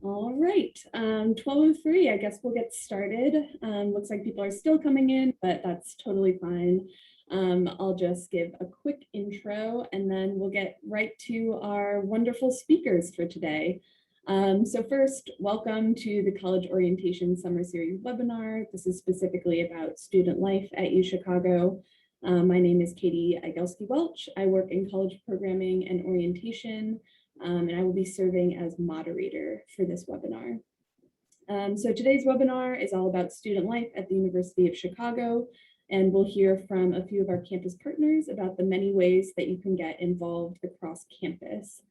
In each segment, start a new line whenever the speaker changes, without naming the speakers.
All right, 12:03, I guess we'll get started. Looks like people are still coming in, but that's totally fine. I'll just give a quick intro and then we'll get right to our wonderful speakers for today. So first, welcome to the College Orientation Summer Series webinar. This is specifically about student life at UChicago. My name is Katie Igelski-Welch. I work in college programming and orientation. And I will be serving as moderator for this webinar. So today's webinar is all about student life at the University of Chicago, and we'll hear from a few of our campus partners about the many ways that you can get involved across campus.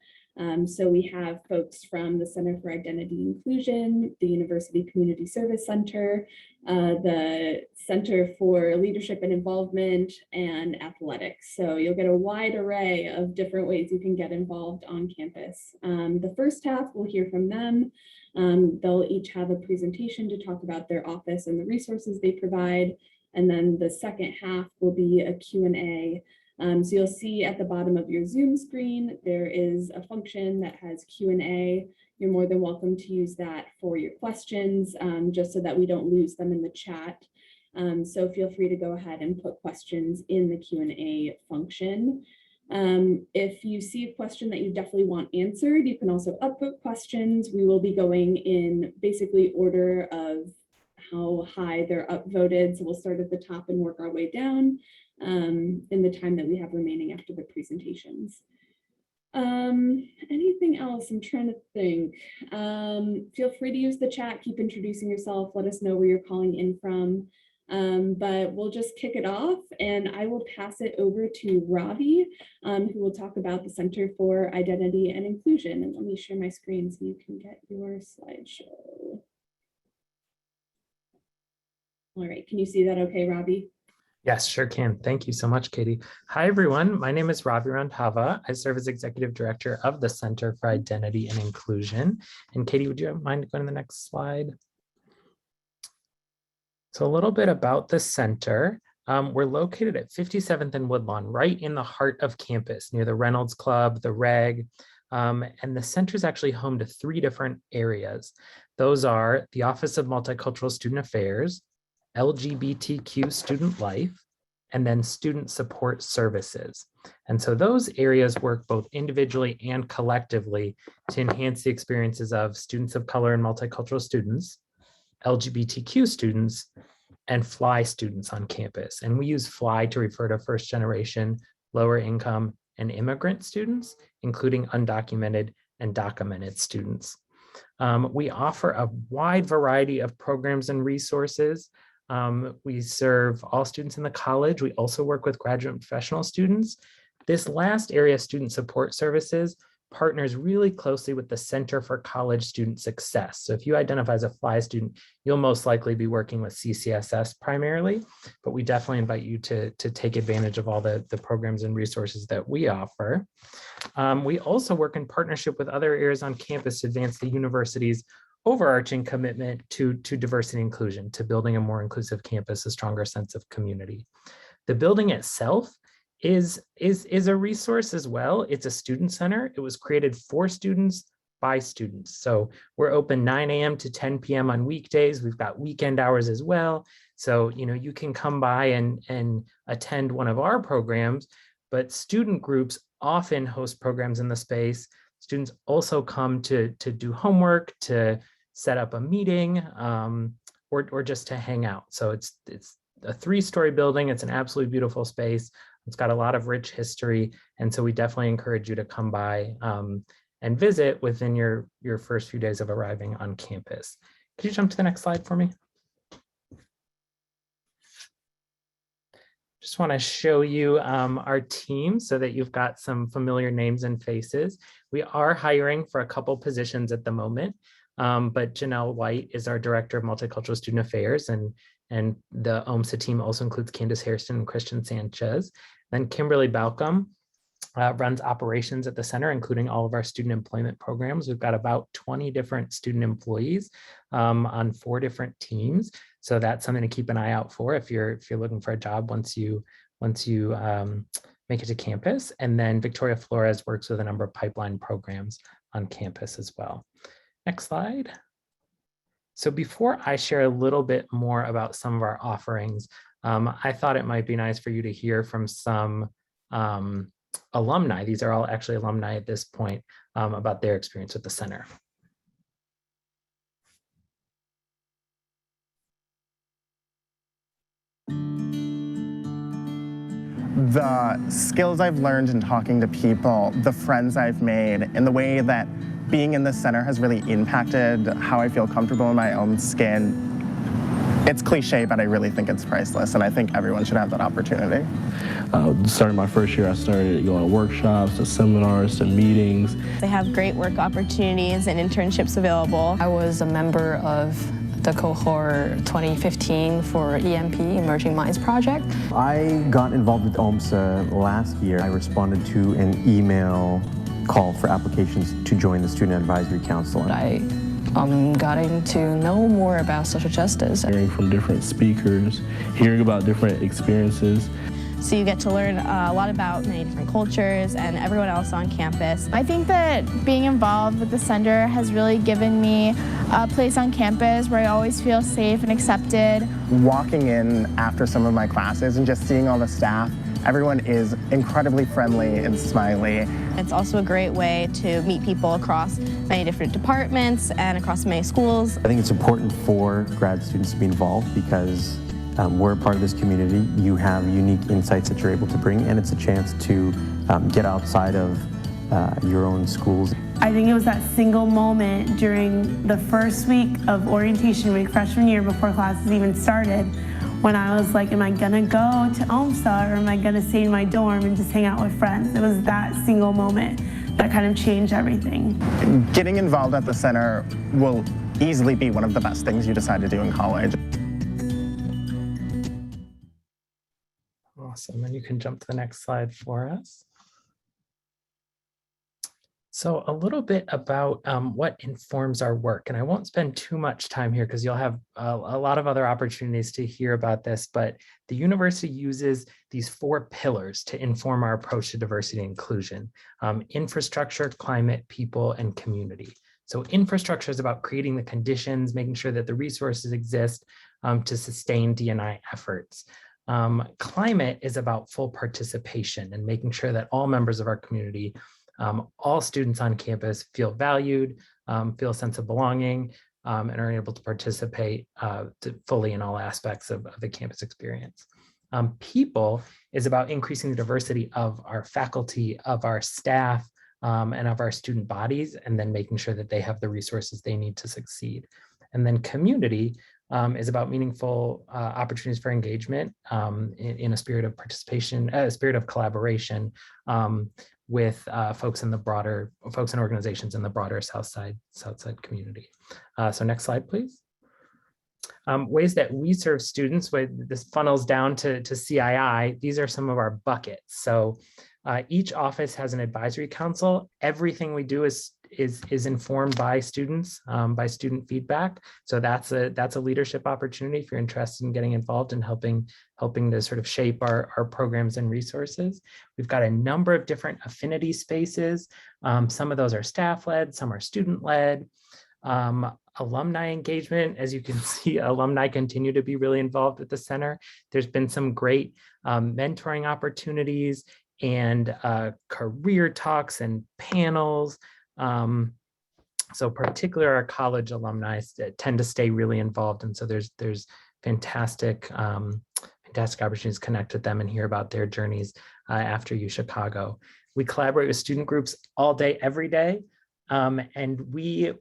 So we have folks from the Center for Identity Inclusion, the University Community Service Center, the Center for Leadership and Involvement, and athletics. So you'll get a wide array of different ways you can get involved on campus. The first half, we'll hear from them. They'll each have a presentation to talk about their office and the resources they provide. And then the second half will be a Q&A. So you'll see at the bottom of your Zoom screen, there is a function that has Q&A. You're more than welcome to use that for your questions, just so that we don't lose them in the chat. So feel free to go ahead and put questions in the Q&A function. If you see a question that you definitely want answered, you can also upvote questions. We will be going in basically order of how high they're upvoted. So we'll start at the top and work our way down in the time that we have remaining after the presentations. Anything else? I'm trying to think. Feel free to use the chat, keep introducing yourself, let us know where you're calling in from. But we'll just kick it off and I will pass it over to Ravi, who will talk about the Center for Identity and Inclusion. And let me share my screen so you can get your slideshow. All right, can you see that okay, Ravi?
Yes, sure can. Thank you so much, Katie. Hi, everyone. My name is Ravi Rantava. I serve as Executive Director of the Center for Identity and Inclusion. And Katie, would you mind going to the next slide? So a little bit about the center. We're located at 57th and Woodlawn, right in the heart of campus, near the Reynolds Club, the Reg. And the center is actually home to 3 different areas. Those are the Office of Multicultural Student Affairs, LGBTQ Student Life, and then Student Support Services. And so those areas work both individually and collectively to enhance the experiences of students of color and multicultural students, LGBTQ students, and FLY students on campus. And we use FLY to refer to first generation, lower income, and immigrant students, including undocumented and documented students. We offer a wide variety of programs and resources. We serve all students in the college. We also work with graduate and professional students. This last area, Student Support Services, partners really closely with the Center for College Student Success. So if you identify as a FLY student, you'll most likely be working with CCSS primarily, but we definitely invite you to take advantage of all the programs and resources that we offer. We also work in partnership with other areas on campus to advance the university's overarching commitment to diversity and inclusion, to building a more inclusive campus, a stronger sense of community. The building itself is a resource as well. It's a student center. It was created for students by students. So we're open 9 a.m. to 10 p.m. on weekdays. We've got weekend hours as well. So, you can come by and attend one of our programs, but student groups often host programs in the space. Students also come to do homework, to set up a meeting, or just to hang out. So it's a 3-story building. It's an absolutely beautiful space. It's got a lot of rich history. And so we definitely encourage you to come by and visit within your first few days of arriving on campus. Could you jump to the next slide for me? Just want to show you our team so that you've got some familiar names and faces. We are hiring for a couple positions at the moment, but Janelle White is our Director of Multicultural Student Affairs, and the OMSA team also includes Candace Hairston and Christian Sanchez. Then Kimberly Balcom runs operations at the center, including all of our student employment programs. We've got about 20 different student employees on 4 different teams. So that's something to keep an eye out for if you're looking for a job once you make it to campus. And then Victoria Flores works with a number of pipeline programs on campus as well. Next slide. So before I share a little bit more about some of our offerings, I thought it might be nice for you to hear from some alumni. These are all actually alumni at this point, about their experience with the center.
The skills I've learned in talking to people, the friends I've made, and the way that being in the center has really impacted how I feel comfortable in my own skin. It's cliche, but I really think it's priceless, and I think everyone should have that opportunity.
Starting my first year, I started going to workshops, to seminars, to meetings.
They have great work opportunities and internships available.
I was a member of the cohort 2015 for EMP, Emerging Minds Project.
I got involved with OMSA last year. I responded to an email call for applications to join the Student Advisory Council.
I gotten to know more about social justice.
Hearing from different speakers, hearing about different experiences.
So you get to learn a lot about many different cultures and everyone else on campus.
I think that being involved with the center has really given me a place on campus where I always feel safe and accepted.
Walking in after some of my classes and just seeing all the staff, everyone is incredibly friendly and smiley.
It's also a great way to meet people across many different departments and across many schools.
I think it's important for grad students to be involved because we're a part of this community. You have unique insights that you're able to bring, and it's a chance to get outside of your own schools.
I think it was that single moment during the first week of orientation week, freshman year, before classes even started, when I was like, am I gonna go to OMSA or am I gonna stay in my dorm and just hang out with friends? It was that single moment that kind of changed everything.
Getting involved at the center will easily be one of the best things you decide to do in college.
Awesome, and you can jump to the next slide for us. So a little bit about what informs our work, and I won't spend too much time here because you'll have a lot of other opportunities to hear about this, but the university uses these 4 pillars to inform our approach to diversity and inclusion: infrastructure, climate, people, and community. So infrastructure is about creating the conditions, making sure that the resources exist to sustain D&I efforts. Climate is about full participation and making sure that all members of our community, all students on campus feel valued, feel a sense of belonging, and are able to participate fully in all aspects of the campus experience. People is about increasing the diversity of our faculty, of our staff, and of our student bodies, and then making sure that they have the resources they need to succeed. And then community is about meaningful opportunities for engagement in a spirit of participation, a spirit of collaboration with folks and organizations in the broader Southside community. So next slide, please. Ways that we serve students, this funnels down to CII. These are some of our buckets. So each office has an advisory council. Everything we do is informed by students, by student feedback. So that's a leadership opportunity if you're interested in getting involved and helping to sort of shape our programs and resources. We've got a number of different affinity spaces. Some of those are staff-led, some are student-led. Alumni engagement, as you can see, alumni continue to be really involved at the center. There's been some great mentoring opportunities and career talks and panels. So particularly our college alumni tend to stay really involved. And so there's fantastic opportunities to connect with them and hear about their journeys after UChicago. We collaborate with student groups all day, every day. And we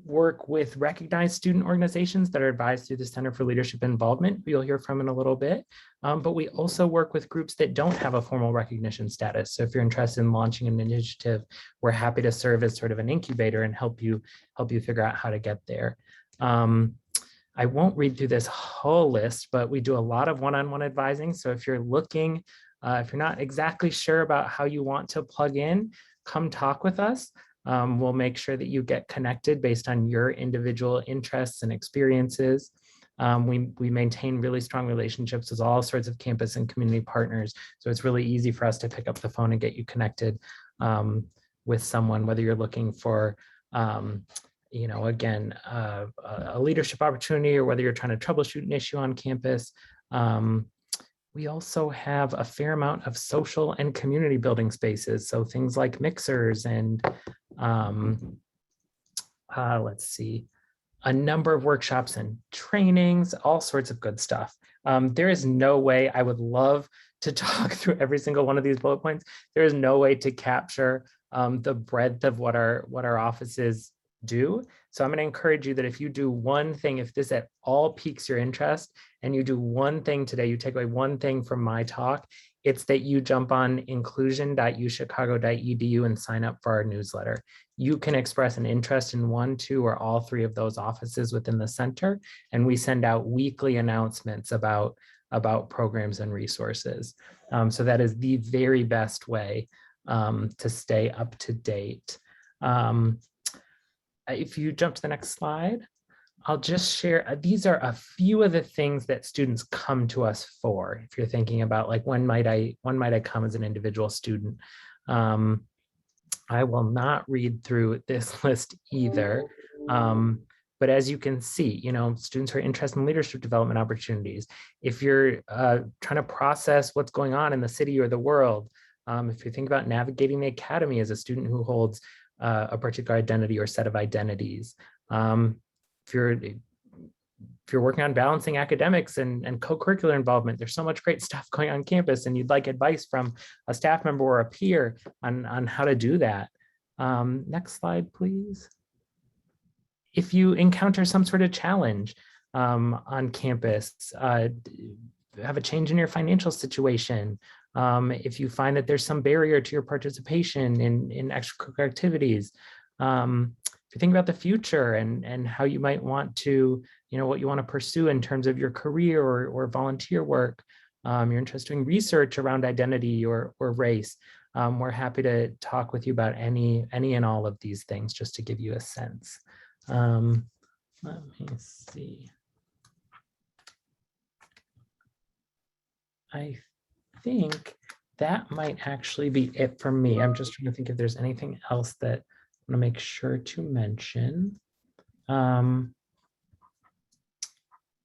work with recognized student organizations that are advised through the Center for Leadership Involvement, who you'll hear from in a little bit. But we also work with groups that don't have a formal recognition status. So if you're interested in launching an initiative, we're happy to serve as sort of an incubator and help you figure out how to get there. I won't read through this whole list, but we do a lot of one-on-one advising. So if you're looking, if you're not exactly sure about how you want to plug in, come talk with us. We'll make sure that you get connected based on your individual interests and experiences. We maintain really strong relationships with all sorts of campus and community partners. So it's really easy for us to pick up the phone and get you connected with someone, whether you're looking for again, a leadership opportunity, or whether you're trying to troubleshoot an issue on campus. We also have a fair amount of social and community building spaces. So things like mixers and let's see, a number of workshops and trainings, all sorts of good stuff. There is no way, I would love to talk through every single one of these bullet points. There is no way to capture the breadth of what our offices do. So I'm going to encourage you that if you do one thing, if this at all piques your interest, and you do one thing today, you take away one thing from my talk, it's that you jump on inclusion.uchicago.edu and sign up for our newsletter. You can express an interest in one, two, or all three of those offices within the center, and we send out weekly announcements about programs and resources. So that is the very best way to stay up to date. If you jump to the next slide, I'll just share, these are a few of the things that students come to us for. If you're thinking about like, when might I come as an individual student? I will not read through this list either. But as you can see, students are interested in leadership development opportunities. If you're trying to process what's going on in the city or the world, if you think about navigating the academy as a student who holds a particular identity or set of identities, if you're working on balancing academics and co-curricular involvement, there's so much great stuff going on campus, and you'd like advice from a staff member or a peer on how to do that. Next slide, please. If you encounter some sort of challenge on campus, have a change in your financial situation, if you find that there's some barrier to your participation in extracurricular activities, if you think about the future and how you might want to, what you want to pursue in terms of your career or volunteer work, you're interested in research around identity or race, we're happy to talk with you about any and all of these things, just to give you a sense. Let me see. I think that might actually be it for me. I'm just trying to think if there's anything else that I want to make sure to mention.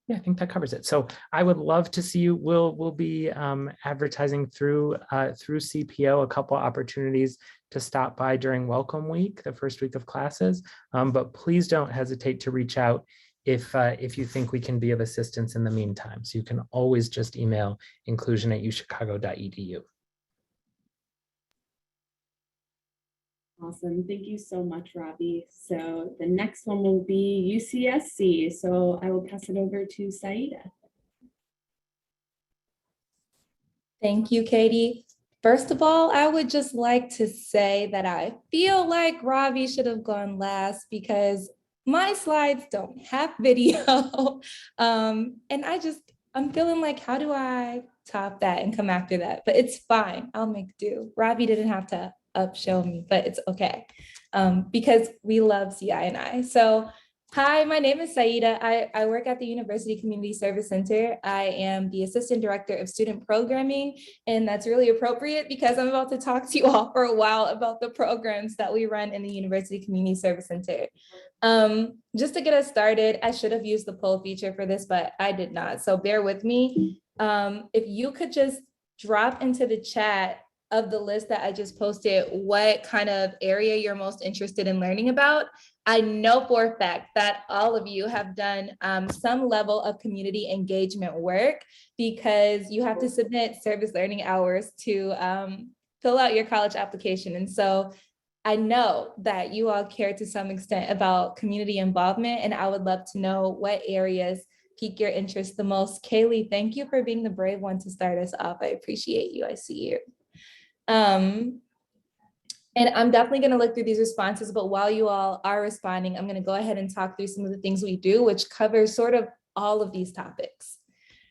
Yeah, I think that covers it. So I would love to see you. We'll be advertising through CPO a couple opportunities to stop by during Welcome Week, the first week of classes. But please don't hesitate to reach out if you think we can be of assistance in the meantime. So you can always just email inclusion@uchicago.edu.
Awesome. Thank you so much, Ravi. So the next one will be UCSC. So I will pass it over to Saida.
Thank you, Katie. First of all, I would just like to say that I feel like Ravi should have gone last because my slides don't have video. And I'm feeling like, how do I top that and come after that? But it's fine. I'll make do. Ravi didn't have to show me, but it's okay because we love CI&I. So hi, my name is Saida. I work at the University Community Service Center. I am the Assistant Director of Student Programming, and that's really appropriate because I'm about to talk to you all for a while about the programs that we run in the University Community Service Center. Just to get us started, I should have used the poll feature for this, but I did not. So bear with me. If you could just drop into the chat of the list that I just posted, what kind of area you're most interested in learning about. I know for a fact that all of you have done some level of community engagement work because you have to submit service learning hours to fill out your college application. And so I know that you all care to some extent about community involvement, and I would love to know what areas pique your interest the most. Kaylee, thank you for being the brave one to start us off. I appreciate you. I see you. And I'm definitely going to look through these responses, but while you all are responding, I'm going to go ahead and talk through some of the things we do, which covers sort of all of these topics.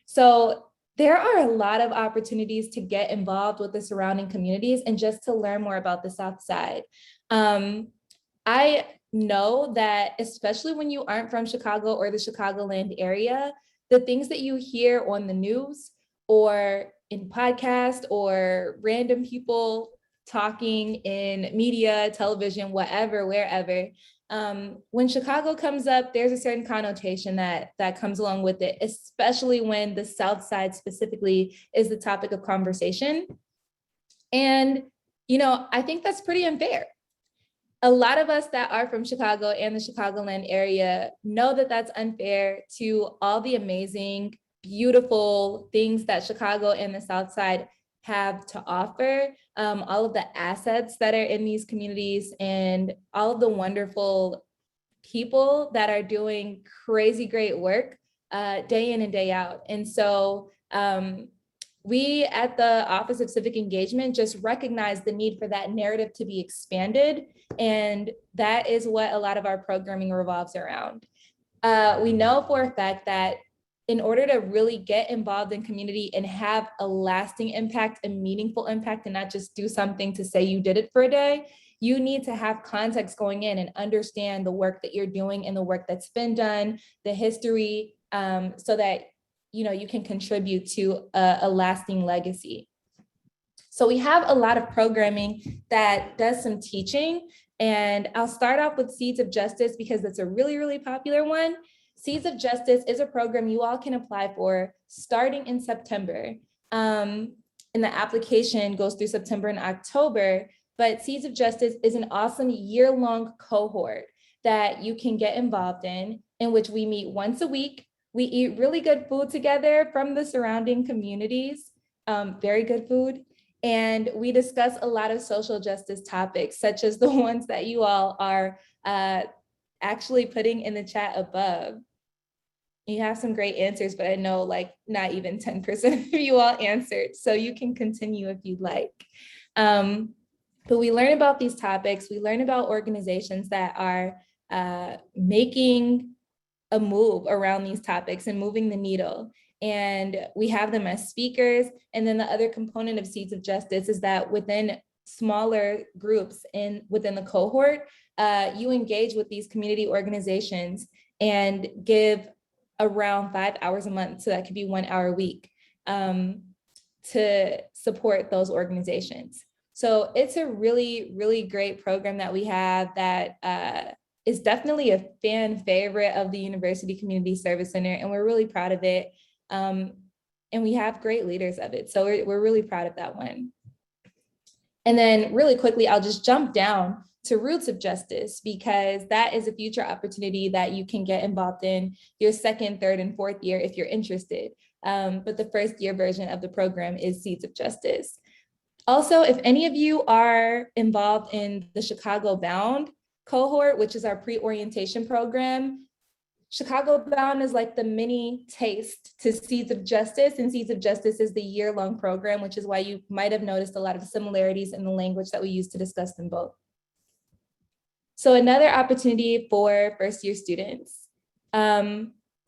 So there are a lot of opportunities to get involved with the surrounding communities and just to learn more about the South Side. I know that especially when you aren't from Chicago or the Chicagoland area, the things that you hear on the news or in podcast or random people talking in media, television, whatever, wherever, When Chicago comes up, there's a certain connotation that comes along with it, especially when the South Side specifically is the topic of conversation. And, you know, I think that's pretty unfair. A lot of us that are from Chicago and the Chicagoland area know that that's unfair to all the amazing, beautiful things that Chicago and the South Side have to offer, all of the assets that are in these communities and all of the wonderful people that are doing crazy great work day in and day out. And so we at the Office of Civic Engagement just recognize the need for that narrative to be expanded. And that is what a lot of our programming revolves around. We know for a fact that in order to really get involved in community and have a lasting impact, a meaningful impact, and not just do something to say you did it for a day, you need to have context going in and understand the work that you're doing and the work that's been done, the history, so that you can contribute to a lasting legacy. So we have a lot of programming that does some teaching, and I'll start off with Seeds of Justice because that's a really, really popular one. Seeds of Justice is a program you all can apply for starting in September. And the application goes through September and October, but Seeds of Justice is an awesome year-long cohort that you can get involved in which we meet once a week. We eat really good food together from the surrounding communities, very good food. And we discuss a lot of social justice topics, such as the ones that you all are actually putting in the chat above. You have some great answers, but I know like not even 10% of you all answered. So you can continue if you'd like. But we learn about these topics. We learn about organizations that are making a move around these topics and moving the needle. And we have them as speakers. And then the other component of Seeds of Justice is that within smaller groups within the cohort, you engage with these community organizations and give around 5 hours a month. So that could be 1 hour a week to support those organizations. So it's a really, really great program that we have that is definitely a fan favorite of the University Community Service Center, and we're really proud of it. And we have great leaders of it. So we're really proud of that one. And then really quickly, I'll just jump down to Roots of Justice, because that is a future opportunity that you can get involved in your second, third, and fourth year if you're interested. But the first year version of the program is Seeds of Justice. Also, if any of you are involved in the Chicago Bound cohort, which is our pre-orientation program, Chicago Bound is like the mini taste to Seeds of Justice, and Seeds of Justice is the year-long program, which is why you might have noticed a lot of similarities in the language that we use to discuss them both. So another opportunity for first-year students.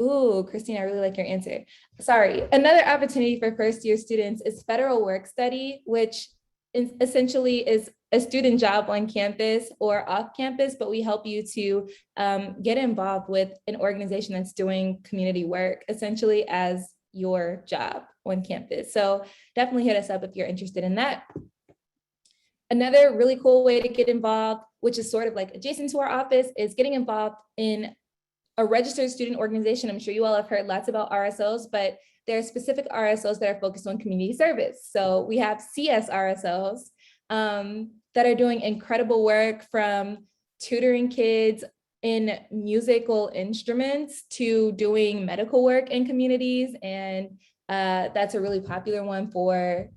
Ooh, Christine, I really like your answer. Sorry. Another opportunity for first-year students is federal work study, which essentially is a student job on campus or off campus, but we help you to get involved with an organization that's doing community work, essentially as your job on campus. So definitely hit us up if you're interested in that. Another really cool way to get involved, which is sort of like adjacent to our office, is getting involved in a registered student organization. I'm sure you all have heard lots about RSOs, but there are specific RSOs that are focused on community service. So we have CS RSOs that are doing incredible work, from tutoring kids in musical instruments to doing medical work in communities. And that's a really popular one for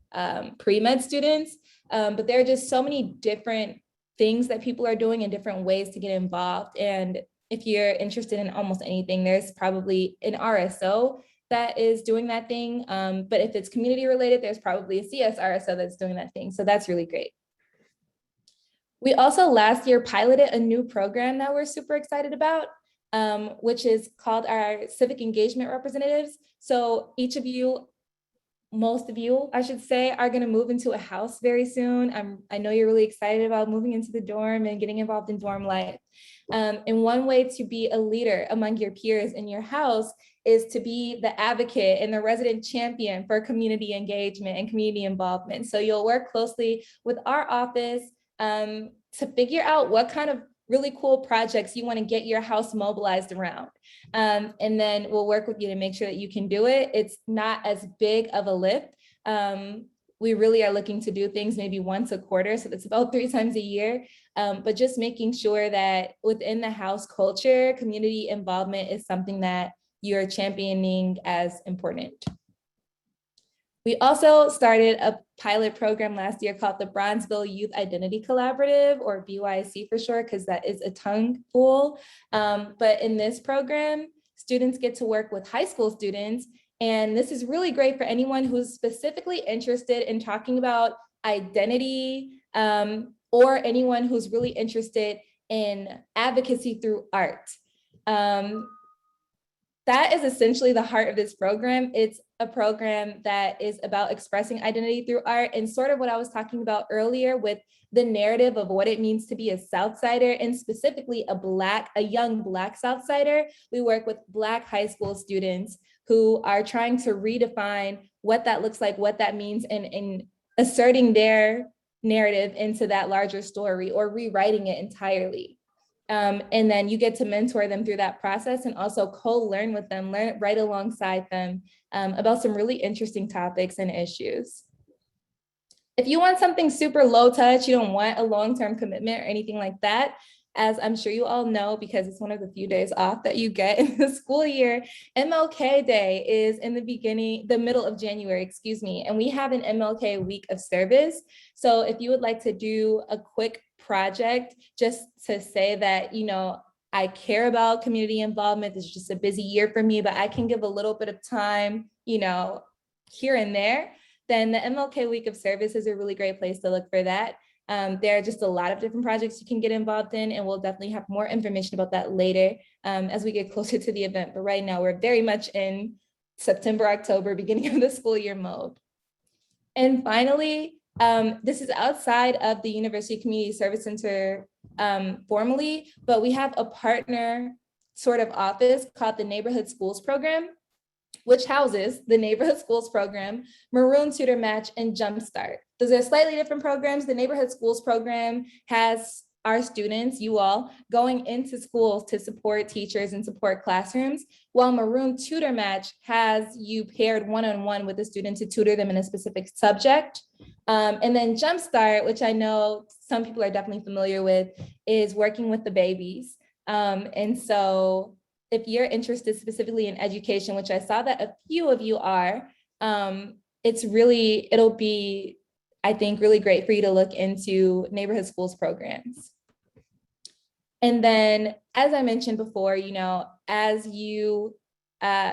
pre-med students. But there are just so many different things that people are doing in different ways to get involved. And if you're interested in almost anything, there's probably an RSO that is doing that thing. But if it's community related, there's probably a CS RSO that's doing that thing. So that's really great. We also last year piloted a new program that we're super excited about, which is called our Civic Engagement Representatives. So each of you, most of you, I should say, are going to move into a house very soon. I know you're really excited about moving into the dorm and getting involved in dorm life. And one way to be a leader among your peers in your house is to be the advocate and the resident champion for community engagement and community involvement. So you'll work closely with our office to figure out what kind of really cool projects you want to get your house mobilized around. And then we'll work with you to make sure that you can do it. It's not as big of a lift. We really are looking to do things maybe once a quarter. So that's about 3 times a year. But just making sure that within the house culture, community involvement is something that you're championing as important. We also started a pilot program last year called the Bronzeville Youth Identity Collaborative, or BYC for short, because that is a tongue pool. But in this program, students get to work with high school students. And this is really great for anyone who's specifically interested in talking about identity, or anyone who's really interested in advocacy through art. That is essentially the heart of this program. It's a program that is about expressing identity through art, and sort of what I was talking about earlier with the narrative of what it means to be a Southsider, and specifically a young Black Southsider. We work with Black high school students who are trying to redefine what that looks like, what that means, and asserting their narrative into that larger story or rewriting it entirely. And then you get to mentor them through that process and also co-learn with them, learn right alongside them about some really interesting topics and issues. If you want something super low touch, you don't want a long-term commitment or anything like that, as I'm sure you all know, because it's one of the few days off that you get in the school year, MLK Day is in the middle of January, excuse me, and we have an MLK week of service. So if you would like to do a quick project just to say that, you know, I care about community involvement, this is just a busy year for me, but I can give a little bit of time, you know, here and there, then the MLK week of service is a really great place to look for that. There are just a lot of different projects you can get involved in, and we'll definitely have more information about that later as we get closer to the event. But right now we're very much in September, October, beginning of the school year mode. And finally, this is outside of the University Community Service Center formally, but we have a partner sort of office called the Neighborhood Schools Program, which houses the Neighborhood Schools Program, Maroon Tutor Match, and Jumpstart. Those are slightly different programs. The Neighborhood Schools Program has our students, you all, going into schools to support teachers and support classrooms, while Maroon Tutor Match has you paired one-on-one with a student to tutor them in a specific subject. And then Jumpstart, which I know some people are definitely familiar with, is working with the babies. And so if you're interested specifically in education, which I saw that a few of you are, it'll be, I think, really great for you to look into neighborhood schools programs. And then, as I mentioned before, you know, as you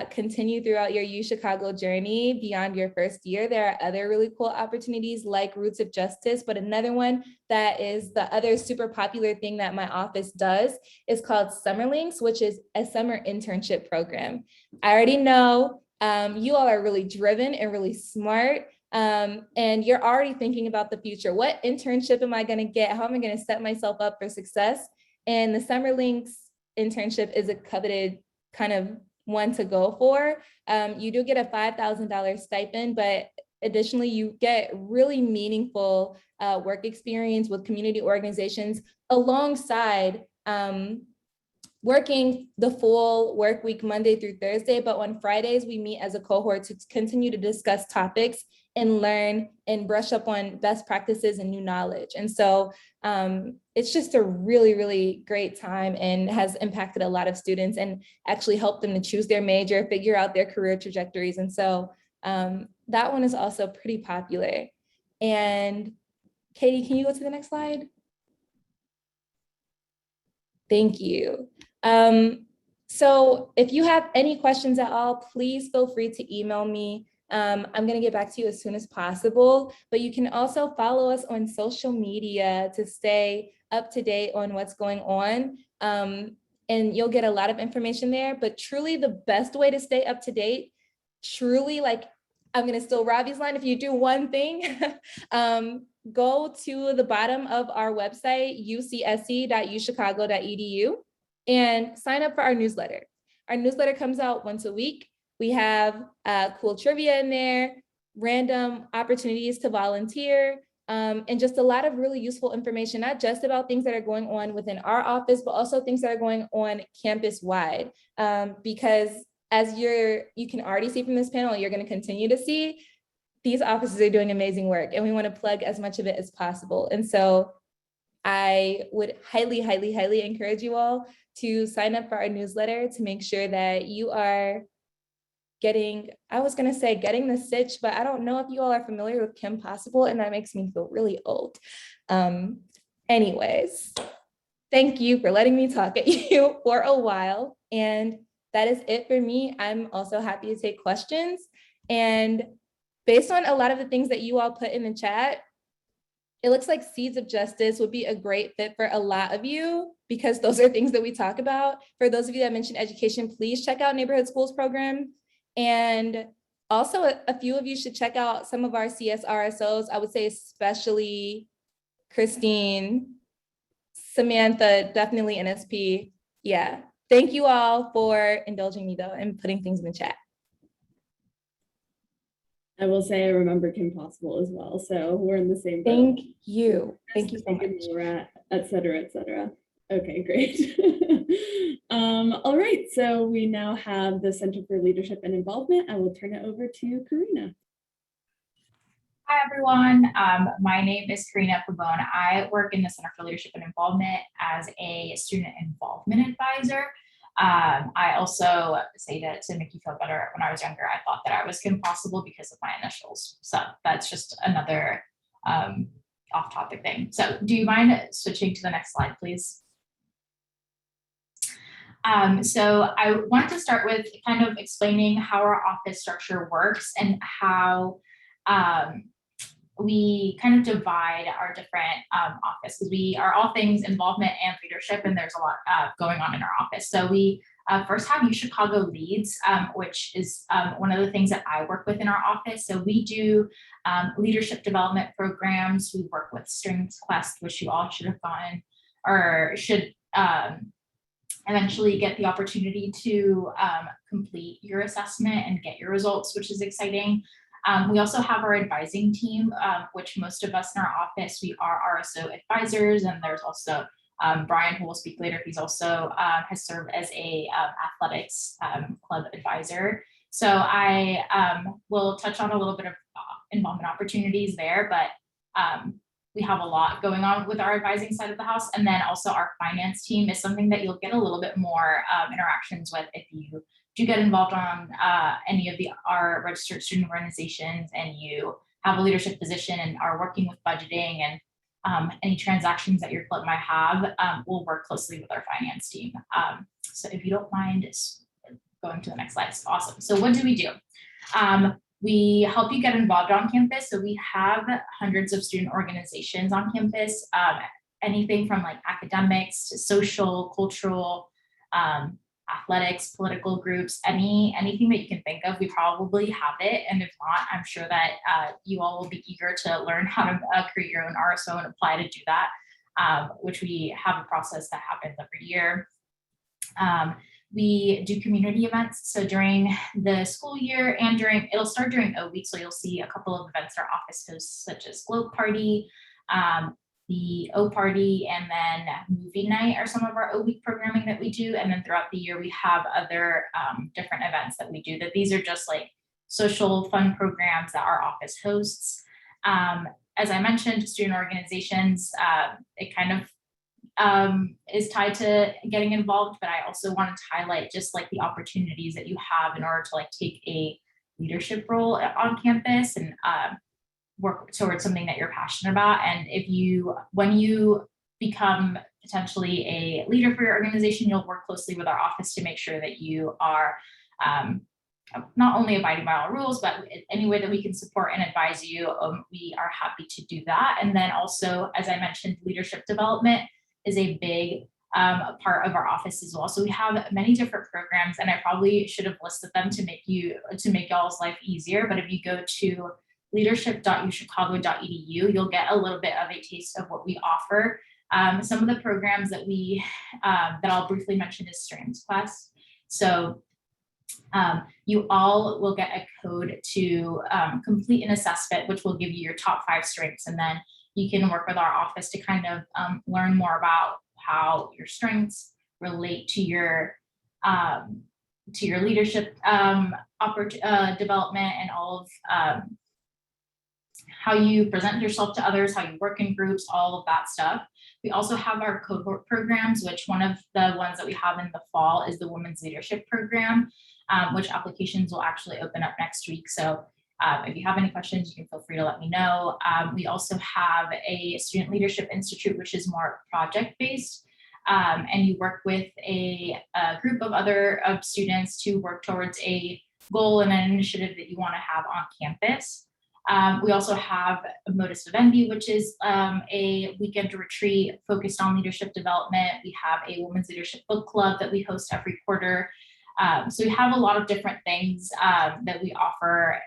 continue throughout your U Chicago journey beyond your first year, there are other really cool opportunities like Roots of Justice, but another one that is the other super popular thing that my office does is called Summerlinks, which is a summer internship program. I already know you all are really driven and really smart, and you're already thinking about the future. What internship am I going to get? How am I going to set myself up for success? And the Summerlinks internship is a coveted kind of one to go for. You do get a $5,000 stipend, but additionally, you get really meaningful work experience with community organizations alongside working the full work week, Monday through Thursday. But on Fridays, we meet as a cohort to continue to discuss topics and learn and brush up on best practices and new knowledge. And so it's just a really, really great time and has impacted a lot of students and actually helped them to choose their major, figure out their career trajectories. And so that one is also pretty popular. And Katie, can you go to the next slide? Thank you. So if you have any questions at all, please feel free to email me. I'm going to get back to you as soon as possible, but you can also follow us on social media to stay up to date on what's going on. And you'll get a lot of information there, but truly the best way to stay up to date, truly, like, I'm going to steal Ravi's line. If you do one thing, go to the bottom of our website, ucsc.uchicago.edu, and sign up for our newsletter. Our newsletter comes out once a week. We have cool trivia in there, random opportunities to volunteer, and just a lot of really useful information, not just about things that are going on within our office, but also things that are going on campus-wide. Because as you can already see from this panel, you're going to continue to see, these offices are doing amazing work, and we want to plug as much of it as possible. And so I would highly, highly, highly encourage you all to sign up for our newsletter to make sure that you are getting, I was going to say getting the sitch, but I don't know if you all are familiar with Kim Possible, and that makes me feel really old. Anyways, thank you for letting me talk at you for a while. And that is it for me. I'm also happy to take questions. And based on a lot of the things that you all put in the chat, it looks like Seeds of Justice would be a great fit for a lot of you, because those are things that we talk about. For those of you that mentioned education, please check out Neighborhood Schools Program. And also a few of you should check out some of our CSRSOs. I would say especially Christine, Samantha, definitely NSP. Yeah. Thank you all for indulging me though and putting things in the chat.
I will say I remember Kim Possible as well, so we're in the same boat.
Thank you. Thank you so much.
Et cetera, et cetera. Okay, great. All right, so we now have the Center for Leadership and Involvement. I will turn it over to Karina.
Hi, everyone. My name is Karina Pabon. I work in the Center for Leadership and Involvement as a student involvement advisor. I also say that to make you feel better, when I was younger, I thought that I was Kim Possible because of my initials. So that's just another off-topic thing. So do you mind switching to the next slide, please? So I wanted to start with kind of explaining how our office structure works and how we kind of divide our different office, because we are all things involvement and leadership, and there's a lot going on in our office. So we first have UChicago Leads, which is one of the things that I work with in our office. So we do leadership development programs. We work with Strengths Quest, which you all should have gotten or should eventually get the opportunity to complete your assessment and get your results, which is exciting. We also have our advising team, which most of us in our office, we are RSO advisors, and there's also Brian, who will speak later. He's also has served as a athletics club advisor. So I will touch on a little bit of involvement opportunities there, but we have a lot going on with our advising side of the house. And then also our finance team is something that you'll get a little bit more interactions with if you do get involved on any of our registered student organizations and you have a leadership position and are working with budgeting and any transactions that your club might have, we'll work closely with our finance team. So if you don't mind going to the next slide, it's awesome. So what do? We help you get involved on campus. So we have hundreds of student organizations on campus, anything from like academics to social, cultural, athletics, political groups, anything that you can think of, we probably have it. And if not, I'm sure that you all will be eager to learn how to create your own RSO and apply to do that, which we have a process that happens every year. We do community events. So during the school year and it'll start during O week. So you'll see a couple of events our office hosts, such as Globe Party, the O Party, and then movie night are some of our O week programming that we do. And then throughout the year, we have other different events that we do, that these are just like social fun programs that our office hosts. As I mentioned, student organizations, it kind of is tied to getting involved, but I also wanted to highlight just like the opportunities that you have in order to like take a leadership role on campus and work towards something that you're passionate about. And when you become potentially a leader for your organization, you'll work closely with our office to make sure that you are not only abiding by all rules, but any way that we can support and advise you, we are happy to do that. And then also, as I mentioned, leadership development is a big part of our office as well. So we have many different programs, and I probably should have listed them to make y'all's life easier. But if you go to leadership.uchicago.edu, you'll get a little bit of a taste of what we offer. Some of the programs that that I'll briefly mention is Strengths Quest. So you all will get a code to complete an assessment, which will give you your top 5 strengths. And then you can work with our office to kind of learn more about how your strengths relate to your leadership development, and all of how you present yourself to others, how you work in groups, all of that stuff. We also have our cohort programs, which one of the ones that we have in the fall is the Women's Leadership Program, which applications will actually open up next week. So if you have any questions, you can feel free to let me know. We also have a Student Leadership Institute, which is more project-based. And you work with a group of other students to work towards a goal and an initiative that you want to have on campus. We also have a Modus Vivendi, which is a weekend retreat focused on leadership development. We have a Women's Leadership Book Club that we host every quarter. So we have a lot of different things that we offer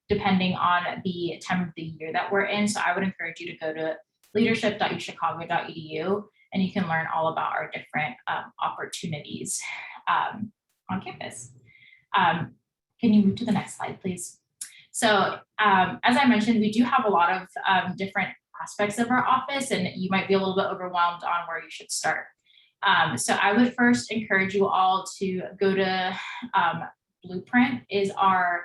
depending on the time of the year that we're in. So I would encourage you to go to leadership.uchicago.edu and you can learn all about our different opportunities on campus. Can you move to the next slide, please? So as I mentioned, we do have a lot of different aspects of our office, and you might be a little bit overwhelmed on where you should start. So I would first encourage you all to go to Blueprint is our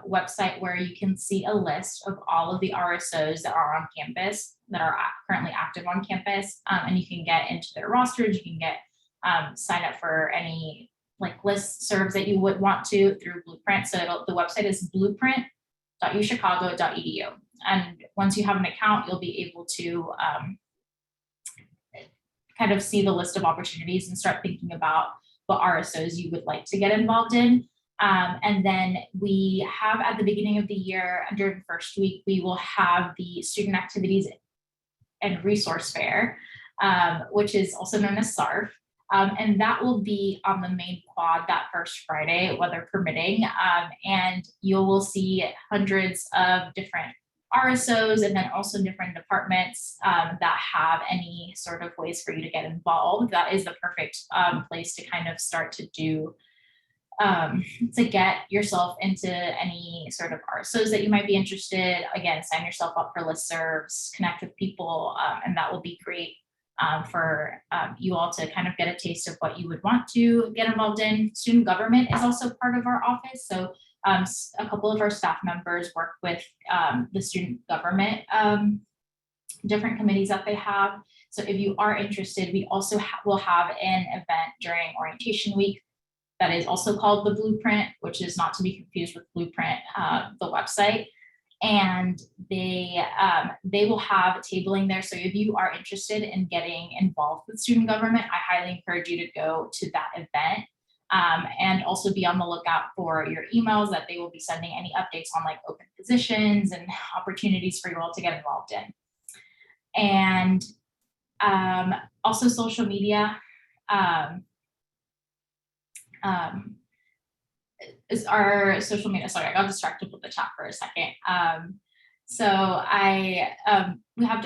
website where you can see a list of all of the RSOs that are on campus, that are currently active on campus, and you can get into their rosters, you can get sign up for any like list serves that you would want to through Blueprint. So the website is blueprint.uchicago.edu. And once you have an account, you'll be able to kind of see the list of opportunities and start thinking about what RSOs you would like to get involved in. And then we have at the beginning of the year, during the first week, we will have the Student Activities and Resource Fair, which is also known as SARF. And that will be on the main quad that first Friday, weather permitting. And you will see hundreds of different RSOs and then also different departments that have any sort of ways for you to get involved. That is the perfect place to kind of start to do, to get yourself into any sort of RSOs that you might be interested. Again, sign yourself up for listservs, connect with people, and that will be great for you all to kind of get a taste of what you would want to get involved in. Student government is also part of our office. So a couple of our staff members work with the student government, different committees that they have. So if you are interested, we also will have an event during orientation week that is also called the Blueprint, which is not to be confused with Blueprint, the website. And they will have tabling there. So if you are interested in getting involved with student government, I highly encourage you to go to that event. And also be on the lookout for your emails that they will be sending any updates on like open positions and opportunities for you all to get involved in. And also social media is our social media. Sorry, I got distracted with the chat for a second. So we have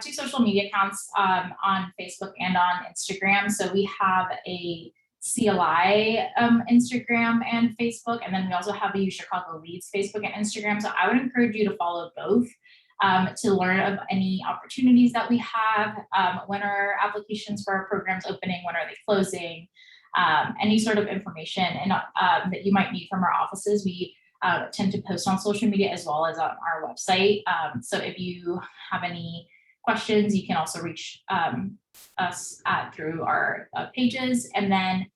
two social media accounts on Facebook and on Instagram. So we have a CLI Instagram and Facebook, and then we also have a U Chicago Leads Facebook and Instagram. So I would encourage you to follow both to learn of any opportunities that we have, when are applications for our programs opening, when are they closing, any sort of information and that you might need from our offices. We tend to post on social media as well as on our website. So if you have any questions, you can also reach us through our pages. And then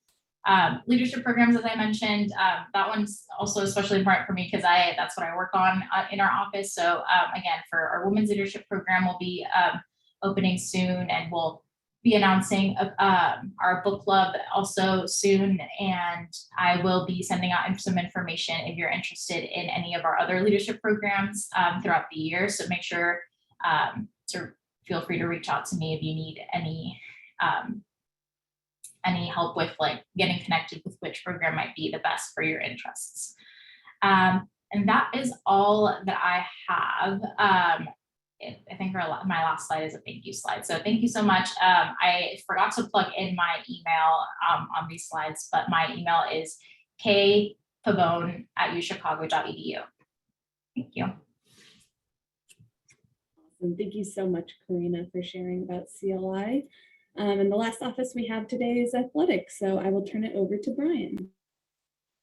leadership programs, as I mentioned, that one's also especially important for me because that's what I work on in our office. So again, for our women's leadership program, will be opening soon, and we'll be announcing our book club also soon. And I will be sending out some information if you're interested in any of our other leadership programs throughout the year. So make sure to feel free to reach out to me if you need any help with like getting connected with which program might be the best for your interests. And that is all that I have. I think my last slide is a thank you slide. So thank you so much. I forgot to plug in my email on these slides, but my email is kpavone@uchicago.edu. Thank you.
Awesome. Thank you so much, Karina, for sharing about CLI. And the last office we have today is athletics. So I will turn it over to Brian.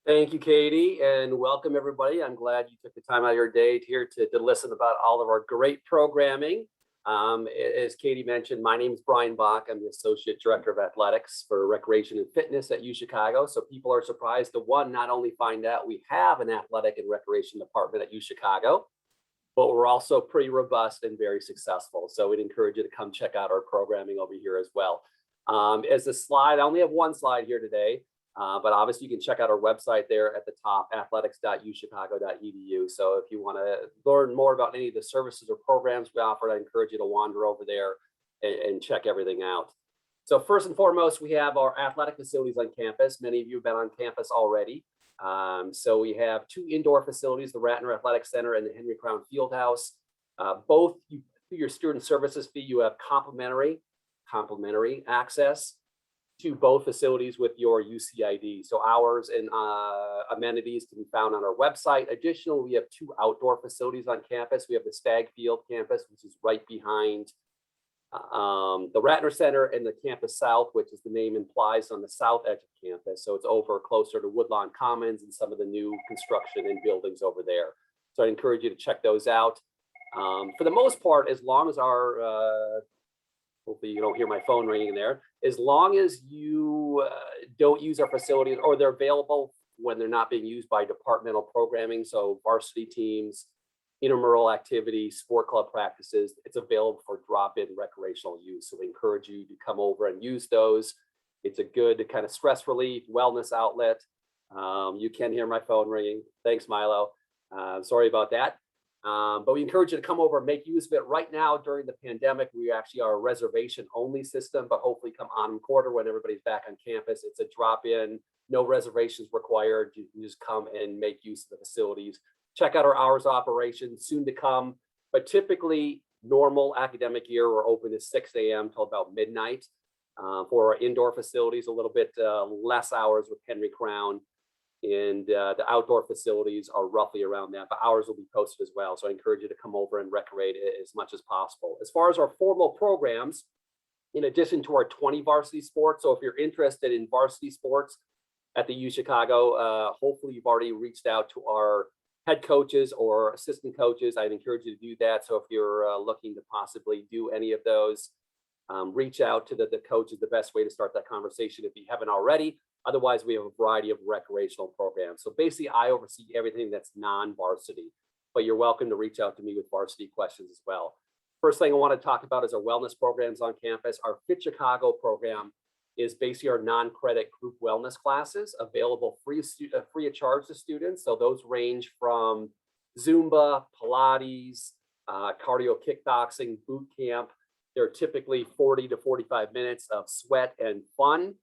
Thank you, Katie, and welcome everybody. I'm glad you took the time out of your day here to listen about all of our great programming. As Katie mentioned, my name is Brian Bach. I'm the Associate Director of Athletics for Recreation and Fitness at UChicago. So people are surprised to not only find out we have an athletic and recreation department at UChicago, but we're also pretty robust and very successful. So we'd encourage you to come check out our programming over here as well. As a slide, I only have one slide here today. But obviously you can check out our website there at the top, athletics.uchicago.edu. So if you want to learn more about any of the services or programs we offer, I encourage you to wander over there and check everything out. So first and foremost, we have our athletic facilities on campus. Many of you have been on campus already. So we have 2 indoor facilities, the Ratner Athletic Center and the Henry Crown Fieldhouse. Both through your student services fee, you have complimentary access to both facilities with your UCID. So hours and amenities can be found on our website. Additionally, we have 2 outdoor facilities on campus. We have the Stagg Field campus, which is right behind the Ratner Center, and the Campus South, which as the name implies, on the south edge of campus. So it's over closer to Woodlawn Commons and some of the new construction and buildings over there. So I encourage you to check those out. For the most part, as long as our hopefully you don't hear my phone ringing there. As long as you don't use our facilities, or they're available when they're not being used by departmental programming, so varsity teams, intramural activities, sport club practices, it's available for drop-in recreational use. So we encourage you to come over and use those. It's a good kind of stress relief, wellness outlet. You can hear my phone ringing. Thanks, Milo. Sorry about that. But we encourage you to come over and make use of it. Right now during the pandemic, we actually are a reservation only system, but hopefully come autumn quarter when everybody's back on campus, it's a drop-in, no reservations required. You can just come and make use of the facilities. Check out our hours of operation, soon to come, but typically normal academic year, we're open at 6 a.m. till about midnight. For our indoor facilities, a little bit less hours with Henry Crown. And the outdoor facilities are roughly around that, but hours will be posted as well. So I encourage you to come over and recreate it as much as possible. As far as our formal programs, in addition to our 20 varsity sports, so if you're interested in varsity sports at the UChicago, hopefully you've already reached out to our head coaches or assistant coaches. I'd encourage you to do that. So if you're looking to possibly do any of those, reach out to the coach is the best way to start that conversation if you haven't already. Otherwise, we have a variety of recreational programs. So basically, I oversee everything that's non-varsity, but you're welcome to reach out to me with varsity questions as well. First thing I want to talk about is our wellness programs on campus. Our Fit Chicago program is basically our non-credit group wellness classes available free of charge to students. So those range from Zumba, Pilates, cardio kickboxing, boot camp. They're typically 40 to 45 minutes of sweat and fun.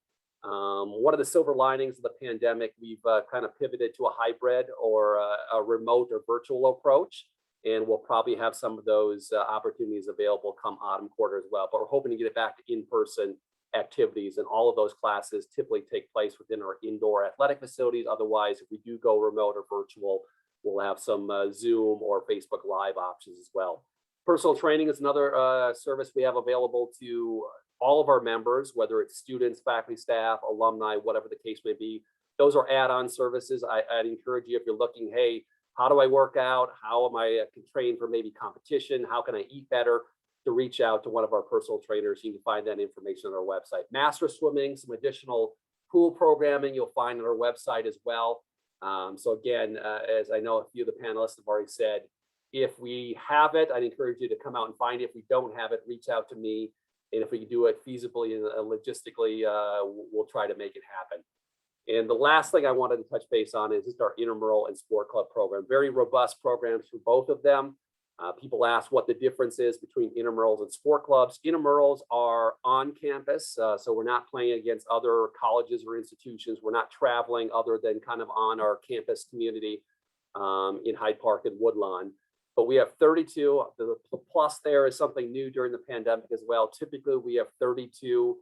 One of the silver linings of the pandemic, we've kind of pivoted to a hybrid or a remote or virtual approach, and we'll probably have some of those opportunities available come autumn quarter as well. But we're hoping to get it back to in-person activities, and all of those classes typically take place within our indoor athletic facilities. Otherwise, if we do go remote or virtual, we'll have some Zoom or Facebook Live options as well. Personal training is another service we have available to all of our members, whether it's students, faculty, staff, alumni, whatever the case may be. Those are add-on services. I'd encourage you, if you're looking, hey, how do I work out? How am I trained for maybe competition? How can I eat better? To reach out to one of our personal trainers. You can find that information on our website. Master swimming, some additional pool programming you'll find on our website as well. So again, as I know a few of the panelists have already said, if we have it, I'd encourage you to come out and find it. If we don't have it, reach out to me. And if we can do it feasibly and logistically, we'll try to make it happen. And the last thing I wanted to touch base on is just our intramural and sport club program. Very robust programs for both of them. People ask what the difference is between intramurals and sport clubs. Intramurals are on campus, so we're not playing against other colleges or institutions. We're not traveling other than kind of on our campus community in Hyde Park and Woodlawn. But we have 32. The plus there is something new during the pandemic as well. Typically, we have 32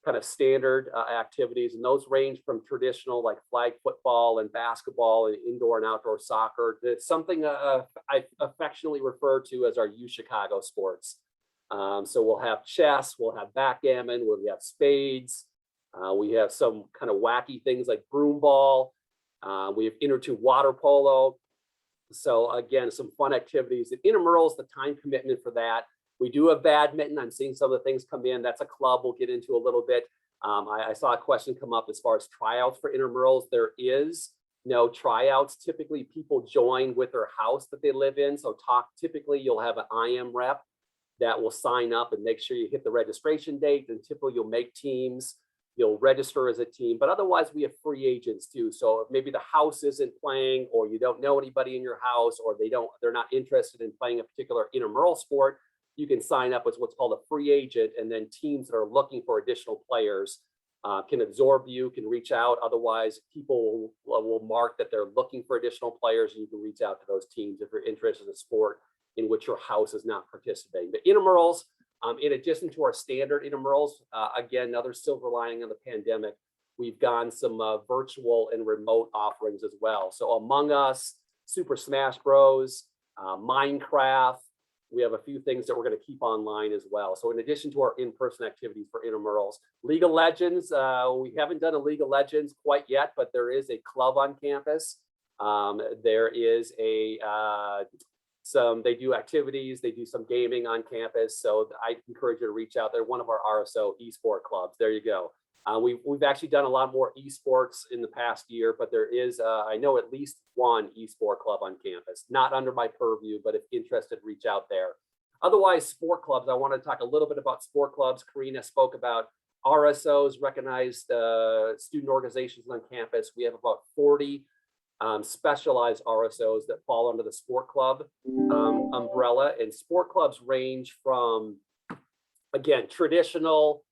kind of standard activities, and those range from traditional like flag football and basketball and indoor and outdoor soccer to something I affectionately refer to as our U Chicago sports. So we'll have chess, we'll have backgammon, we'll have spades, we have some kind of wacky things like broom ball, we have inner tube water polo. So again, some fun activities. At Intramurals, the time commitment for that. We do have badminton. I'm seeing some of the things come in. That's a club we'll get into a little bit. I saw a question come up as far as tryouts for Intramurals. There is no tryouts. Typically, people join with their house that they live in. So typically, you'll have an IM rep that will sign up and make sure you hit the registration date. And typically, you'll make teams. You'll register as a team, but otherwise we have free agents too. So if maybe the house isn't playing, or you don't know anybody in your house, or they're not interested in playing a particular intramural sport, you can sign up as what's called a free agent, and then teams that are looking for additional players can absorb you, can reach out. Otherwise, people will mark that they're looking for additional players, and you can reach out to those teams if you're interested in a sport in which your house is not participating. But intramurals, in addition to our standard intramurals, again, another silver lining of the pandemic, we've gone some virtual and remote offerings as well. So Among Us, Super Smash Bros, Minecraft, we have a few things that we're going to keep online as well. So in addition to our in-person activities for intramurals, League of Legends, we haven't done a League of Legends quite yet, but there is a club on campus. There is they do activities, they do some gaming on campus. So I encourage you to reach out. They're one of our RSO esport clubs. There you go. We've actually done a lot more esports in the past year, but there is, I know at least one esport club on campus, not under my purview, but if interested, reach out there. Otherwise, sport clubs, I want to talk a little bit about sport clubs. Karina spoke about RSOs, recognized student organizations on campus. We have about 40 specialized RSOs that fall under the sport club umbrella, and sport clubs range from, again, traditional,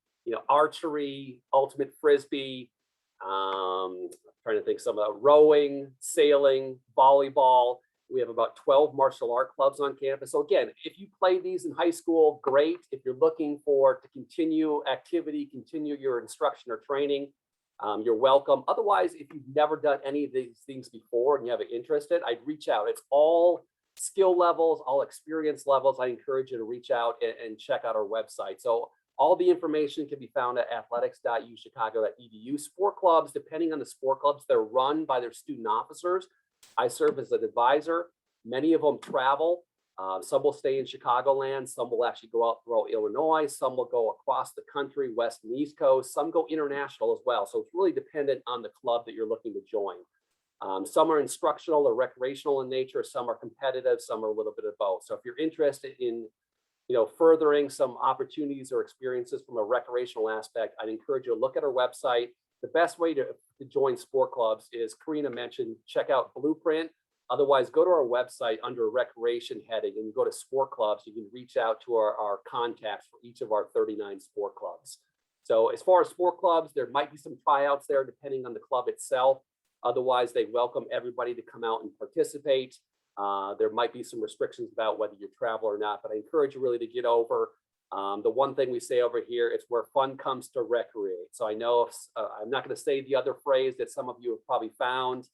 archery, ultimate frisbee, trying to think some of rowing, sailing, volleyball. We have about 12 martial art clubs on campus. So again, if you play these in high school, great. If you're looking to continue activity, continue your instruction or training, you're welcome. Otherwise, if you've never done any of these things before and you have an interest, I'd reach out. It's all skill levels, all experience levels. I encourage you to reach out and check out our website. So all the information can be found at athletics.uchicago.edu. Sport clubs, depending on the sport clubs, they're run by their student officers. I serve as an advisor. Many of them travel. Some will stay in Chicagoland. Some will actually go out throughout Illinois. Some will go across the country, West and East Coast. Some go international as well. So it's really dependent on the club that you're looking to join. Some are instructional or recreational in nature. Some are competitive. Some are a little bit of both. So if you're interested in furthering some opportunities or experiences from a recreational aspect, I'd encourage you to look at our website. The best way to join sport clubs is, Karina mentioned, check out Blueprint. Otherwise, go to our website under recreation heading and go to sport clubs. You can reach out to our contacts for each of our 39 sport clubs. So as far as sport clubs, there might be some tryouts there depending on the club itself. Otherwise, they welcome everybody to come out and participate. There might be some restrictions about whether you travel or not, but I encourage you really to get over. The one thing we say over here is where fun comes to recreate. So I know I'm not going to say the other phrase that some of you have probably found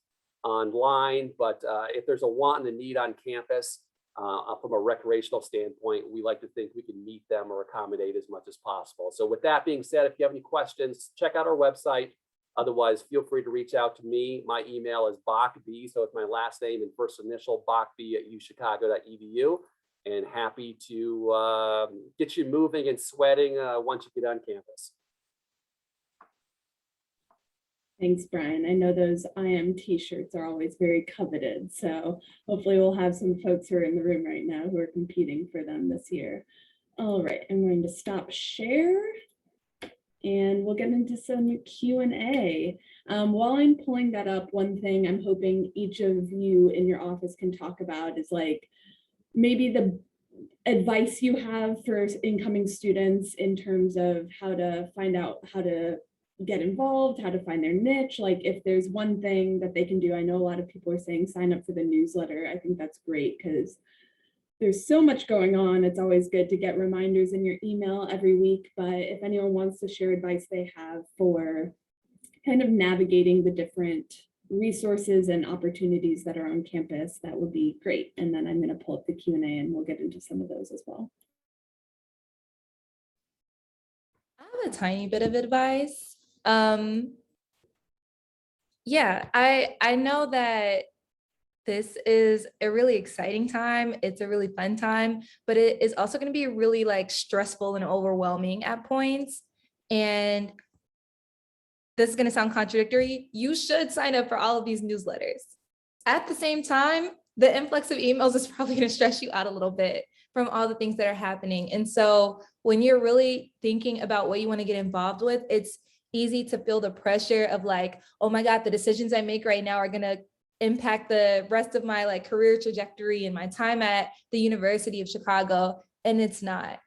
online, but if there's a want and a need on campus from a recreational standpoint, we like to think we can meet them or accommodate as much as possible. So with that being said, if you have any questions, check out our website. Otherwise, feel free to reach out to me. My email is bachb, so it's my last name and first initial, bachb@uchicago.edu, and happy to get you moving and sweating once you get on campus.
Thanks, Brian. I know those IM t-shirts are always very coveted, so hopefully we'll have some folks who are in the room right now who are competing for them this year. All right, I'm going to stop share and we'll get into some Q&A. While I'm pulling that up, one thing I'm hoping each of you in your office can talk about is like maybe the advice you have for incoming students in terms of how to find out how to get involved, how to find their niche. Like if there's one thing that they can do, I know a lot of people are saying sign up for the newsletter. I think that's great because there's so much going on. It's always good to get reminders in your email every week, but if anyone wants to share advice they have for kind of navigating the different resources and opportunities that are on campus, that would be great. And then I'm going to pull up the Q&A and we'll get into some of those as well.
I have a tiny bit of advice. Yeah, I know that this is a really exciting time. It's a really fun time, but it is also going to be really like stressful and overwhelming at points. And this is going to sound contradictory. You should sign up for all of these newsletters. At the same time, the influx of emails is probably going to stress you out a little bit from all the things that are happening. And so when you're really thinking about what you want to get involved with, it's easy to feel the pressure of like, oh my God, the decisions I make right now are going to impact the rest of my like career trajectory and my time at the University of Chicago. And it's not.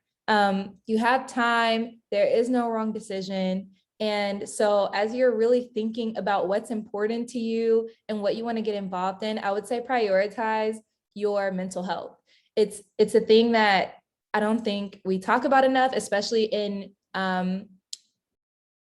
You have time. There is no wrong decision. And so as you're really thinking about what's important to you and what you want to get involved in, I would say prioritize your mental health. It's a thing that I don't think we talk about enough, especially in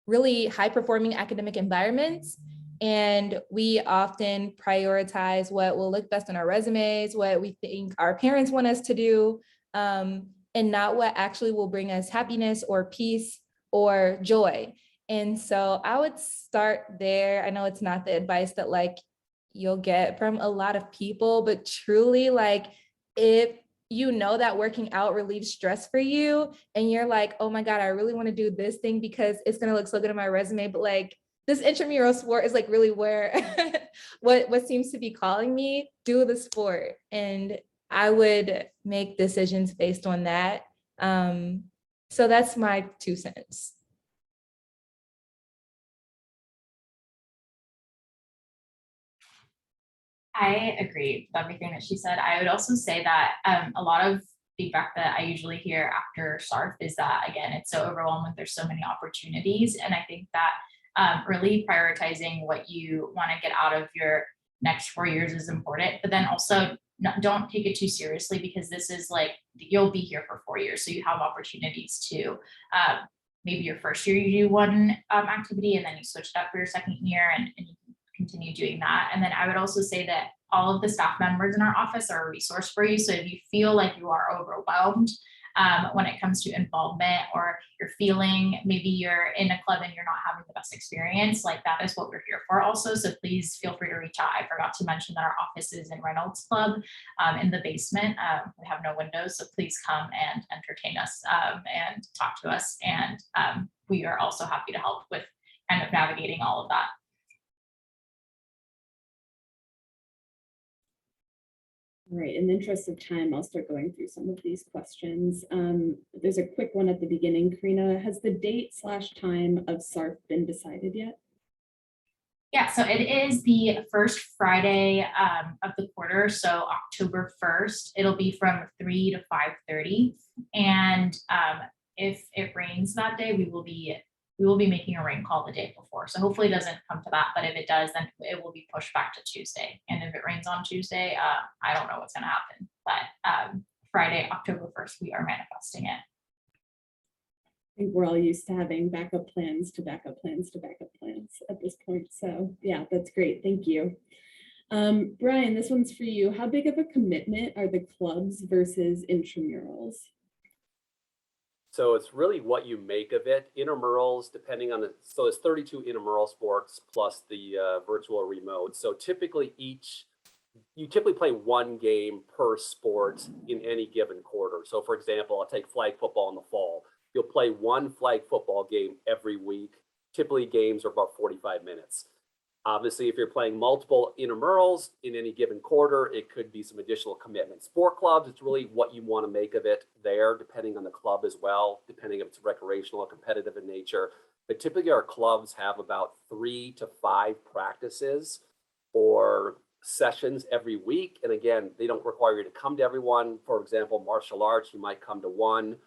really high performing academic environments. And we often prioritize what will look best on our resumes, what we think our parents want us to do, and not what actually will bring us happiness or peace or joy. And so I would start there. I know it's not the advice that like you'll get from a lot of people, but truly like if you know that working out relieves stress for you and you're like, oh my God, I really want to do this thing because it's going to look so good on my resume, but like this intramural sport is like really where what seems to be calling me, do the sport. And I would make decisions based on that. So that's my 2 cents.
I agree with everything that she said. I would also say that a lot of feedback that I usually hear after SARF is that, again, it's so overwhelming. There's so many opportunities. And I think that really prioritizing what you want to get out of your next 4 years is important, but then also don't take it too seriously because this is like, you'll be here for 4 years. So you have opportunities to maybe your first year you do one activity and then you switch it up for your second year and you continue doing that. And then I would also say that all of the staff members in our office are a resource for you. So if you feel like you are overwhelmed when it comes to involvement, or you're feeling maybe you're in a club and you're not having the best experience, like that is what we're here for also. So please feel free to reach out. I forgot to mention that our office is in Reynolds Club in the basement. We have no windows, so please come and entertain us and talk to us. And we are also happy to help with kind of navigating all of that.
All right, in the interest of time, I'll start going through some of these questions. There's a quick one at the beginning. Karina, has the date/time of SARF been decided yet?
Yeah, so it is the first Friday of the quarter, so October 1st. It'll be from 3 to 5:30. And if it rains that day, we will be making a rain call the day before. So hopefully it doesn't come to that, but if it does, then it will be pushed back to Tuesday. And if it rains on Tuesday, I don't know what's gonna happen, but Friday, October 1st, we are manifesting it.
I think we're all used to having backup plans to backup plans to backup plans at this point. So yeah, that's great, thank you. Brian, this one's for you. How big of a commitment are the clubs versus intramurals?
So it's really what you make of it. Intramurals, depending on so there's 32 intramural sports plus the virtual remote. So typically you typically play one game per sport in any given quarter. So for example, I'll take flag football in the fall. You'll play one flag football game every week. Typically games are about 45 minutes. Obviously, if you're playing multiple intramurals in any given quarter, it could be some additional commitment. Sport clubs, it's really what you want to make of it there, depending on the club as well, depending if it's recreational or competitive in nature. But typically our clubs have about 3 to 5 practices or sessions every week. And again, they don't require you to come to everyone. For example, martial arts, you might come to one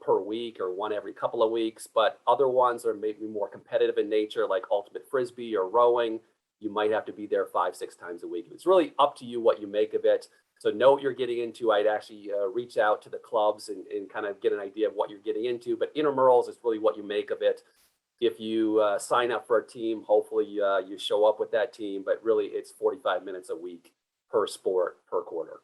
per week or one every couple of weeks, but other ones are maybe more competitive in nature, like ultimate frisbee or rowing. You might have to be there 5-6 times a week. It's really up to you what you make of it. So know what you're getting into. I'd actually reach out to the clubs and kind of get an idea of what you're getting into. But intramurals is really what you make of it. If you sign up for a team, hopefully you show up with that team. But really, it's 45 minutes a week per sport per quarter.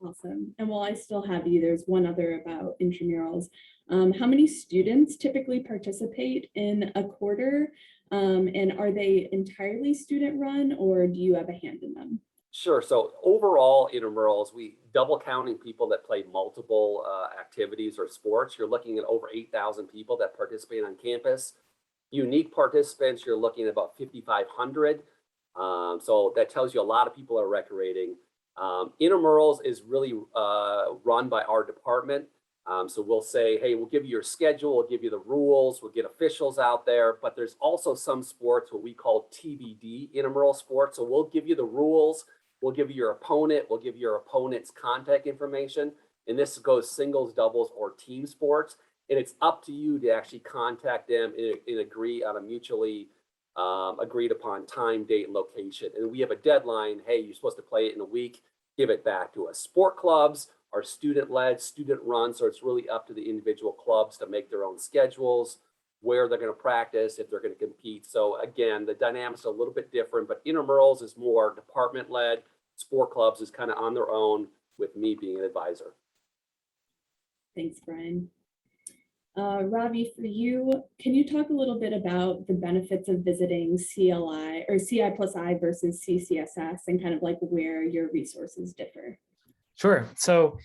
Awesome. And while I still have you, there's one other about intramurals. How many students typically participate in a quarter? And are they entirely student run, or do you have a hand in them?
Sure. So overall, intramurals, we double counting people that play multiple activities or sports. You're looking at over 8,000 people that participate on campus. Unique participants, you're looking at about 5,500. So that tells you a lot of people are recreating. Intramurals is really run by our department. So we'll say, hey, we'll give you your schedule, we'll give you the rules, we'll get officials out there, but there's also some sports, what we call TBD, intramural sports. So we'll give you the rules, we'll give you your opponent, we'll give you your opponent's contact information. And this goes singles, doubles, or team sports. And it's up to you to actually contact them and agree on a mutually agreed upon time, date, and location. And we have a deadline. Hey, you're supposed to play it in a week, give it back to us. Sport clubs are student-led, student-run, so it's really up to the individual clubs to make their own schedules, where they're going to practice, if they're going to compete. So again, the dynamics are a little bit different, but intramurals is more department-led. Sport clubs is kind of on their own, with me being an advisor.
Thanks, Brian. Ravi, for you, can you talk a little bit about the benefits of visiting CLI or CI+I versus CCSS and kind of like where your resources differ?
Sure. So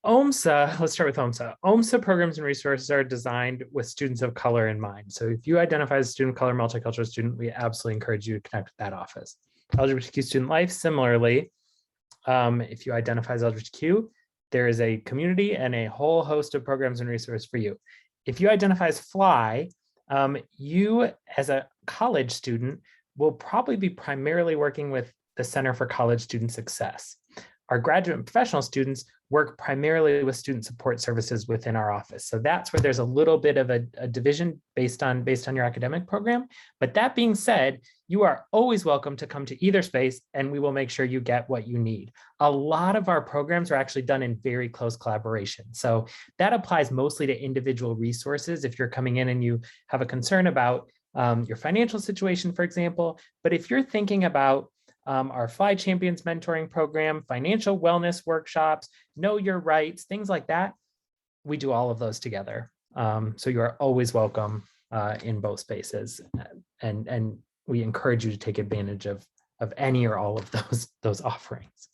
OMSA, let's start with OMSA. OMSA programs and resources are designed with students of color in mind. So if you identify as a student of color, multicultural student, we absolutely encourage you to connect with that office. LGBTQ student life, similarly, if you identify as LGBTQ, there is a community and a whole host of programs and resources for you. If you identify as FLY, you as a college student will probably be primarily working with the Center for College Student Success. Our graduate and professional students work primarily with student support services within our office. So that's where there's a little bit of a division based on your academic program. But that being said, you are always welcome to come to either space and we will make sure you get what you need. A lot of our programs are actually done in very close collaboration. So that applies mostly to individual resources if you're coming in and you have a concern about your financial situation, for example. But if you're thinking about our Fly Champions mentoring program, financial wellness workshops, know your rights, things like that, we do all of those together. So you are always welcome in both spaces. And we encourage you to take advantage of any or all of those offerings.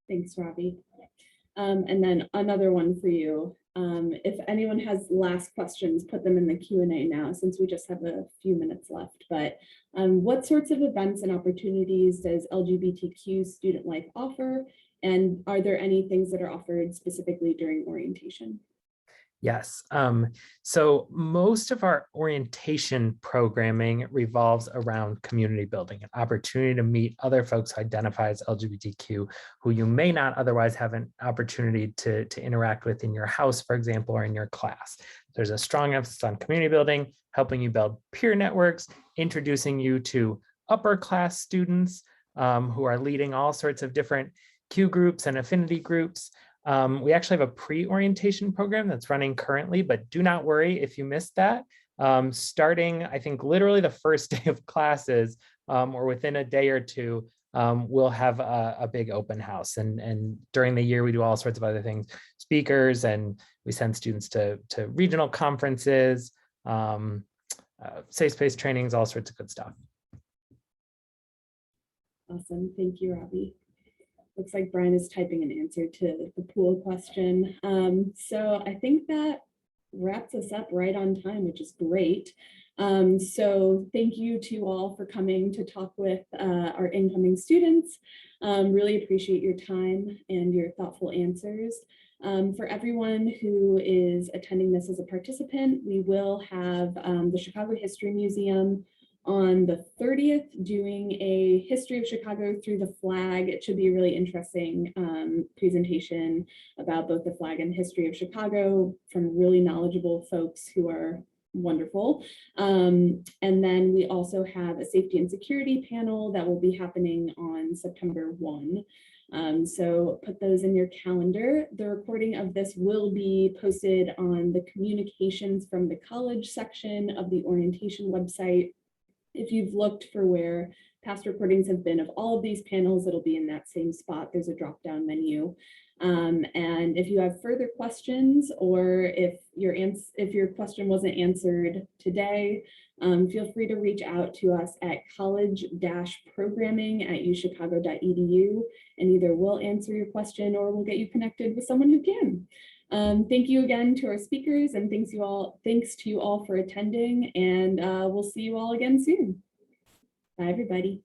Thanks, Ravi. And then another one for you. If anyone has last questions, put them in the Q&A now, since we just have a few minutes left. But what sorts of events and opportunities does LGBTQ student life offer? And are there any things that are offered specifically during orientation?
Yes. So most of our orientation programming revolves around community building, an opportunity to meet other folks who identify as LGBTQ, who you may not otherwise have an opportunity to interact with in your house, for example, or in your class. There's a strong emphasis on community building, helping you build peer networks, introducing you to upper class students who are leading all sorts of different Q groups and affinity groups. We actually have a pre-orientation program that's running currently, but do not worry if you missed that. Starting, I think, literally the first day of classes or within a day or two, we'll have a big open house. And during the year, we do all sorts of other things, speakers, and we send students to regional conferences, safe space trainings, all sorts of good stuff.
Awesome. Thank you, Ravi. Looks like Brian is typing an answer to the pool question. So I think that wraps us up right on time, which is great. So thank you to all for coming to talk with our incoming students. Really appreciate your time and your thoughtful answers. For everyone who is attending this as a participant, we will have the Chicago History Museum on the 30th doing a history of Chicago through the flag. It should be a really interesting presentation about both the flag and history of Chicago from really knowledgeable folks who are wonderful. And then we also have a safety and security panel that will be happening on September 1. So put those in your calendar. The recording of this will be posted on the communications from the college section of the orientation website. If you've looked for where past recordings have been of all of these panels, it'll be in that same spot. There's a drop-down menu. And if you have further questions, or if your question wasn't answered today, feel free to reach out to us at college-programming@uchicago.edu, and either we'll answer your question or we'll get you connected with someone who can. Thank you again to our speakers, and thanks to you all for attending, and we'll see you all again soon. Bye, everybody.